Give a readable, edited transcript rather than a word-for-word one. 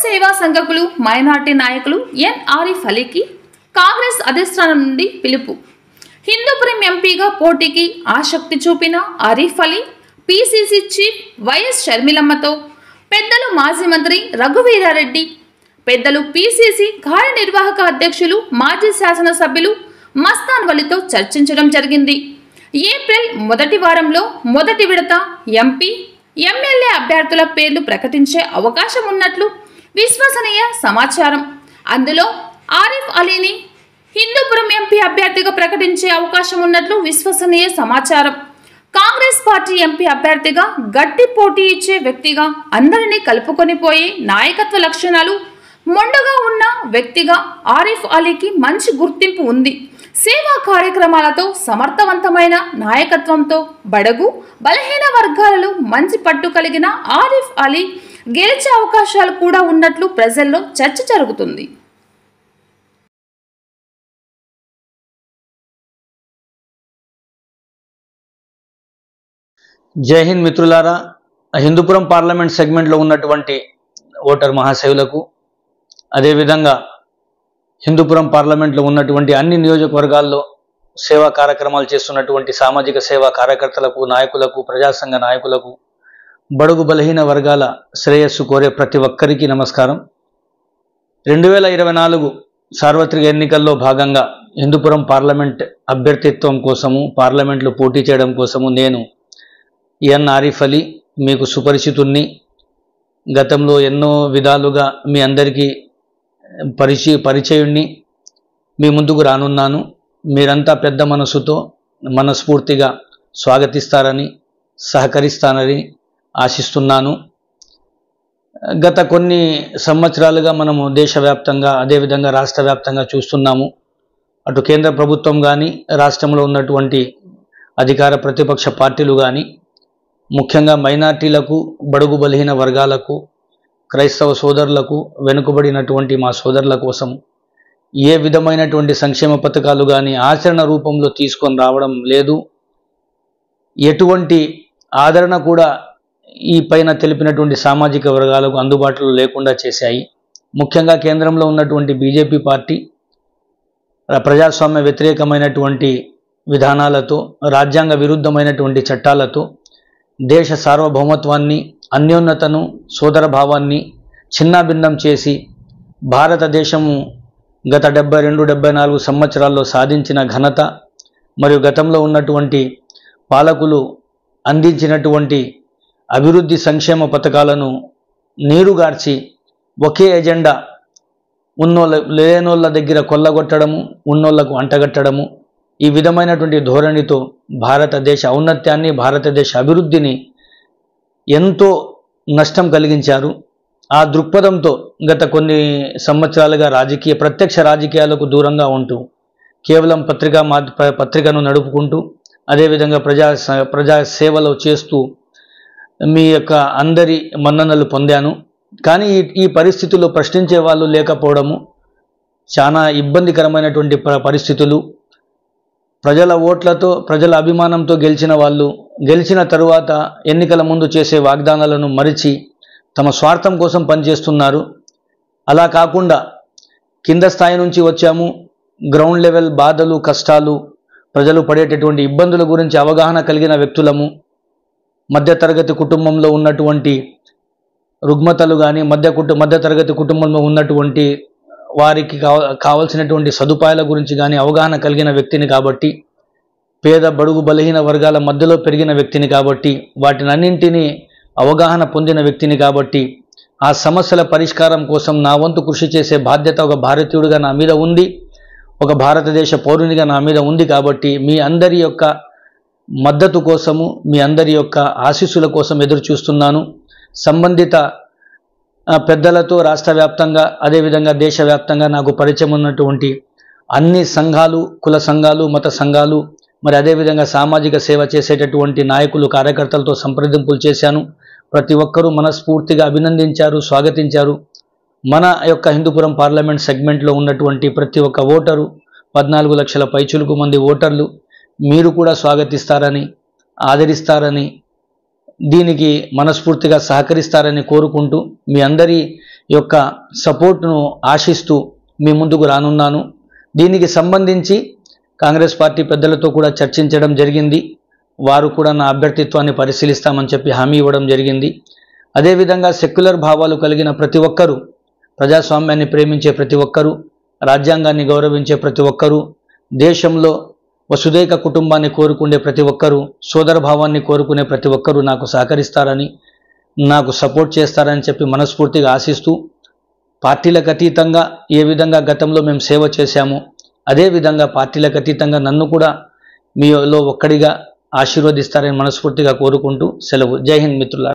సేవా సంఘకులు మైనార్టీ నాయకులు ఎన్ ఆరిఫ్ అలీకి కాంగ్రెస్ అధిష్టానం నుండి పిలుపు. హిందూపురం ఎంపీగా పోటీకి ఆసక్తి చూపిన Arif Ali PCC chief YS షర్మిలమ్మతో, పెద్దలు మాజీ మంత్రి రఘువీరారెడ్డి, పెద్దలు పిసిసి కార్యనిర్వాహక అధ్యక్షులు మాజీ శాసనసభ్యులు మస్తాన్ వలితో చర్చించడం జరిగింది. ఏప్రిల్ మొదటి వారంలో మొదటి విడత ఎంపీ, ఎమ్మెల్యే అభ్యర్థుల పేర్లు ప్రకటించే అవకాశం ఉన్నట్లు విశ్వసనీయ సమాచారం. అందులో ఆరిఫ్ అలీని హిందూపురం ఎంపీ అభ్యర్థిగా ప్రకటించే అవకాశం ఉన్నట్లు విశ్వసనీయ సమాచారం. కాంగ్రెస్ పార్టీ ఎంపీ అభ్యర్థిగా గట్టి పోటీ ఇచ్చే వ్యక్తిగా, అందరినీ కలుపుకొని పోయే నాయకత్వ లక్షణాలు మొండగా ఉన్న వ్యక్తిగా ఆరిఫ్ అలీకి మంచి గుర్తింపు ఉంది. సేవా కార్యక్రమాలతో, సమర్థవంతమైన నాయకత్వంతో బడుగు బలహీన వర్గాలలో మంచి పట్టు కలిగిన ఆరిఫ్ అలీ గెలిచే అవకాశాలు కూడా ఉన్నట్లు ప్రజల్లో చర్చ జరుగుతుంది. జై హింద్ మిత్రులారా, హిందూపురం పార్లమెంట్ సెగ్మెంట్లో ఉన్నటువంటి ఓటర్ మహాశయులకు, అదేవిధంగా హిందూపురం పార్లమెంట్లో ఉన్నటువంటి అన్ని నియోజకవర్గాల్లో సేవా కార్యక్రమాలు చేస్తున్నటువంటి సామాజిక సేవా కార్యకర్తలకు, నాయకులకు, ప్రజాసంఘ నాయకులకు, బడుగు బలహీన వర్గాల శ్రేయస్సు కోరే ప్రతి ఒక్కరికి నమస్కారం. 2024 సార్వత్రిక ఎన్నికల్లో భాగంగా హిందూపురం పార్లమెంట్ అభ్యర్థిత్వం కోసము, పార్లమెంట్లో పోటీ చేయడం కోసము నేను ఎన్ ఆరిఫ్ అలీ మీకు సుపరిచితుణ్ణి. గతంలో ఎన్నో విధాలుగా మీ అందరికీ పరిచయుణ్ణి. మీ ముందుకు రానున్నాను. మీరంతా పెద్ద మనసుతో మనస్ఫూర్తిగా స్వాగతిస్తారని, సహకరిస్తారని ఆశిస్తున్నాను. గత కొన్ని సంవత్సరాలుగా మనము దేశవ్యాప్తంగా, అదేవిధంగా రాష్ట్ర వ్యాప్తంగా చూస్తున్నాము. అటు కేంద్ర ప్రభుత్వం కానీ, రాష్ట్రంలో ఉన్నటువంటి అధికార ప్రతిపక్ష పార్టీలు కానీ, ముఖ్యంగా మైనార్టీలకు, బడుగు బలహీన వర్గాలకు, క్రైస్తవ సోదరులకు, వెనుకబడినటువంటి మా సోదరుల కోసం ఏ విధమైనటువంటి సంక్షేమ పథకాలు కానీ ఆచరణ రూపంలో తీసుకొని రావడం లేదు. ఎటువంటి ఆదరణ కూడా ఈ పైన తెలిపినటువంటి సామాజిక వర్గాలకు అందుబాటులో లేకుండా చేశాయి. ముఖ్యంగా కేంద్రంలో ఉన్నటువంటి బీజేపీ పార్టీ ప్రజాస్వామ్య వ్యతిరేకమైనటువంటి విధానాలతో, రాజ్యాంగ విరుద్ధమైనటువంటి చట్టాలతో దేశ సార్వభౌమత్వాన్ని, అన్యోన్యతను, సోదర భావాన్ని చిన్నాభిన్నం చేసి భారతదేశము గత 72-74 సంవత్సరాల్లో సాధించిన ఘనత, మరియు గతంలో ఉన్నటువంటి పాలకులు అందించినటువంటి అభివృద్ధి సంక్షేమ పథకాలను నీరుగార్చి ఒకే ఎజెండా లేనోళ్ళ దగ్గర కొల్లగొట్టడము, ఉన్నోళ్లకు అంటగట్టడము, ఈ విధమైనటువంటి ధోరణితో భారతదేశ ఔన్నత్యాన్ని, భారతదేశ అభివృద్ధిని ఎంతో నష్టం కలిగించారు. ఆ దృక్పథంతో గత కొన్ని సంవత్సరాలుగా ప్రత్యక్ష రాజకీయాలకు దూరంగా ఉంటూ కేవలం పత్రికను నడుపుకుంటూ, అదేవిధంగా ప్రజా సేవలు చేస్తూ మీ యొక్క అందరి మన్ననలు పొందాను. కానీ ఈ పరిస్థితుల్లో ప్రశ్నించే వాళ్ళు లేకపోవడము చాలా ఇబ్బందికరమైనటువంటి పరిస్థితులు. ప్రజల ఓట్లతో, ప్రజల అభిమానంతో గెలిచిన వాళ్ళు గెలిచిన తరువాత ఎన్నికల ముందు చేసే వాగ్దానాలను మరిచి తమ స్వార్థం కోసం పనిచేస్తున్నారు. అలా కాకుండా కింద స్థాయి నుంచి వచ్చాము, గ్రౌండ్ లెవెల్ బాధలు, కష్టాలు, ప్రజలు పడేటటువంటి ఇబ్బందుల గురించి అవగాహన కలిగిన వ్యక్తులము. మధ్యతరగతి కుటుంబంలో ఉన్నటువంటి రుగ్మతలు కానీ, మధ్యతరగతి కుటుంబంలో ఉన్నటువంటి వారికి కావాల్సినటువంటి సదుపాయాల గురించి కానీ అవగాహన కలిగిన వ్యక్తిని కాబట్టి, పేద బడుగు బలహీన వర్గాల మధ్యలో పెరిగిన వ్యక్తిని కాబట్టి, వాటినన్నింటినీ అవగాహన పొందిన వ్యక్తిని కాబట్టి, ఆ సమస్యల పరిష్కారం కోసం నా వంతు కృషి చేసే బాధ్యత ఒక భారతీయుడిగా నా మీద ఉంది, ఒక భారతదేశ పౌరునిగా నా మీద ఉంది. కాబట్టి మీ అందరి యొక్క మద్దతు కోసము, మీ అందరి యొక్క ఆశీస్సుల కోసం ఎదురు చూస్తున్నాను. సంబంధిత పెద్దలతో రాష్ట్ర వ్యాప్తంగా, అదేవిధంగా దేశవ్యాప్తంగా నాకు పరిచయం ఉన్నటువంటి అన్ని సంఘాలు, కుల సంఘాలు, మత సంఘాలు, మరి అదేవిధంగా సామాజిక సేవ చేసేటటువంటి నాయకులు, కార్యకర్తలతో సంప్రదింపులు చేశాను. ప్రతి ఒక్కరూ మనస్ఫూర్తిగా అభినందించారు, స్వాగతించారు. మన యొక్క హిందూపురం పార్లమెంట్ సెగ్మెంట్లో ఉన్నటువంటి ప్రతి ఒక్క ఓటరు, 14 లక్షల పైచులకు మంది ఓటర్లు, మీరు కూడా స్వాగతిస్తారని, ఆదరిస్తారని, దీనికి మనస్ఫూర్తిగా సహకరిస్తారని కోరుకుంటూ, మీ అందరి యొక్క సపోర్ట్ను ఆశిస్తూ మీ ముందుకు రానున్నాను. దీనికి సంబంధించి కాంగ్రెస్ పార్టీ పెద్దలతో కూడా చర్చించడం జరిగింది. వారు కూడా నా అభ్యర్థిత్వాన్ని పరిశీలిస్తామని చెప్పి హామీ ఇవ్వడం జరిగింది. అదేవిధంగా సెక్యులర్ భావాలు కలిగిన ప్రతి ఒక్కరూ, ప్రజాస్వామ్యాన్ని ప్రేమించే ప్రతి ఒక్కరూ, రాజ్యాంగాన్ని గౌరవించే ప్రతి ఒక్కరూ, దేశంలో వసుదైక కుటుంబాన్ని కోరుకునే ప్రతి ఒక్కరూ, సోదరభావాన్ని కోరుకునే ప్రతి ఒక్కరూ నాకు సహకరిస్తారని, నాకు సపోర్ట్ చేస్తారని చెప్పి మనస్ఫూర్తిగా ఆశిస్తూ, పార్టీలకు అతీతంగా ఏ విధంగా గతంలో మేము సేవ చేశామో అదేవిధంగా పార్టీలకు అతీతంగా నన్ను కూడా మీలో ఒక్కడిగా ఆశీర్వదిస్తారని మనస్ఫూర్తిగా కోరుకుంటూ సెలవు. జై హింద్ మిత్రులారా.